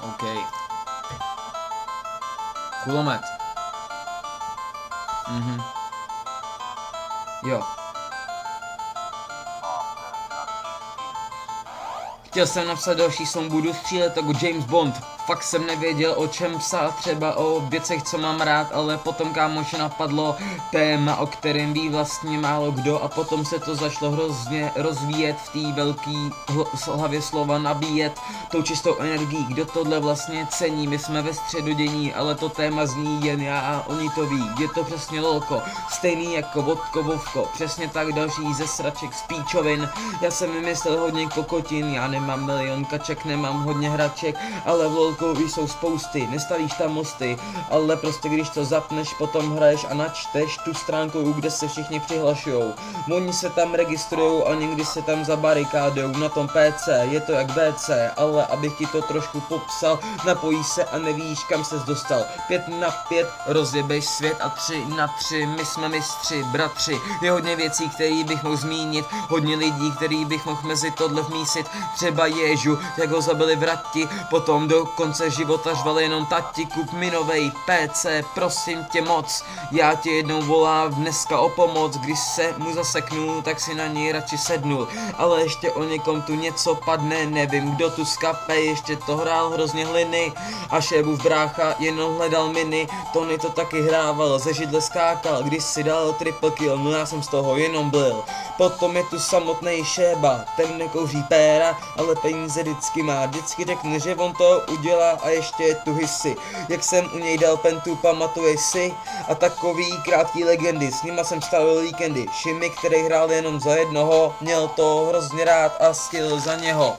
OK. Kulomet. Jo. Chtěl jsem napsat další song, budu střílet jako James Bond. Fakt jsem nevěděl, o čem psát, třeba o věcech, co mám rád, ale potom kámoši napadlo téma, o kterém ví vlastně málo kdo, a potom se to začalo hrozně rozvíjet, v té velký hlavě slova nabíjet tou čistou energií. Kdo tohle vlastně cení? My jsme ve středodění, ale to téma zní jen já a oni to ví. Je to přesně lolko, stejný jako vodko, vovko, přesně tak další ze sraček z píčovin. Já jsem vymyslel hodně kokotin, já nemám milion kaček, nemám hodně hraček, ale v lolku jsou spousty, nestavíš tam mosty, ale prostě když to zapneš, potom hraješ a načteš tu stránku, kde se všichni přihlašujou. Oni se tam registrujou a někdy se tam zabarikádujou na tom PC, je to jak WC, ale abych ti to trošku popsal, napojíš se a nevíš, kam ses dostal. 5 na 5 rozjebeš svět a 3 na 3 my jsme mistři, bratři. Je hodně věcí, který bych mohl zmínit, hodně lidí, který bych mohl mezi tohle vmísit, třeba Ježu, jak ho zabili vrati, potom do konce života žval jenom tati, kup mi novej PC, prosím tě moc, já tě jednou volám dneska o pomoc, když se mu zaseknu, tak si na něj radši sednu, ale ještě o někom tu něco padne, nevím kdo tu skape, ještě to hrál hrozně hliny, a šébův brácha jenom hledal miny, Tony to taky hrával, ze židle skákal, když si dal triple kill, no já jsem z toho jenom byl. Potom je tu samotný šéba, ten nekouří péra, ale peníze vždycky má, vždycky řekne, že on to udělá a ještě je tu hisy. Jak jsem u něj dal pentu, pamatuješ si? A takový krátký legendy, s nima jsem stavil víkendy. Šimi, který hrál jenom za jednoho, měl to hrozně rád a skill za něho.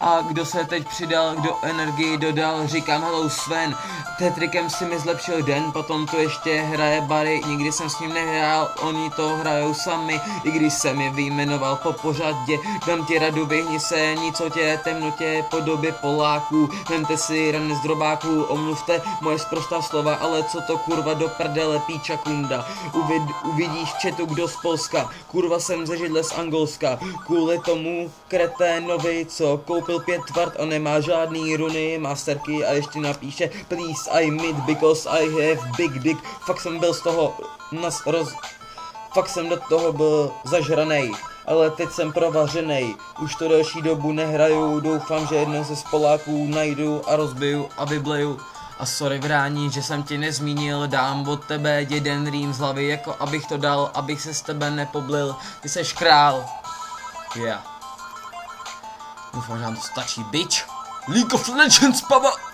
A kdo se teď přidal, kdo energii dodal, říkám hello Sven. Tetrikem si mi zlepšil den, potom tu ještě hraje Barry, nikdy jsem s ním nehrál, oni to hrajou sami, i když jsem je vyjmenoval po pořadě. Dám ti radu, vyhni se, nic o tě, temnotě, podobě Poláků, vemte si rany z drobáků, omluvte moje sprostá slova, ale co to kurva do prdele, píča kunda. Uvidíš v chatu, kdo z Polska, kurva jsem ze židle z Angolska, kvůli tomu kreténovi, co koupil 5 tvrt a nemá žádný runy, masterky a ještě napíše please I meet because I have big dick. Fakt jsem byl z toho fakt jsem do toho byl zažranej, ale teď jsem provařenej. Už to delší dobu nehraju, doufám, že jednou ze z Poláků najdu a rozbiju a vybleju. A sorry vrání, že jsem ti nezmínil, dám od tebe jeden rým z hlavy, jako abych to dal, abych se z tebe nepoblil. Ty seš král. Yeah. Doufám, že nám to stačí, bitch. League of Legends, baba!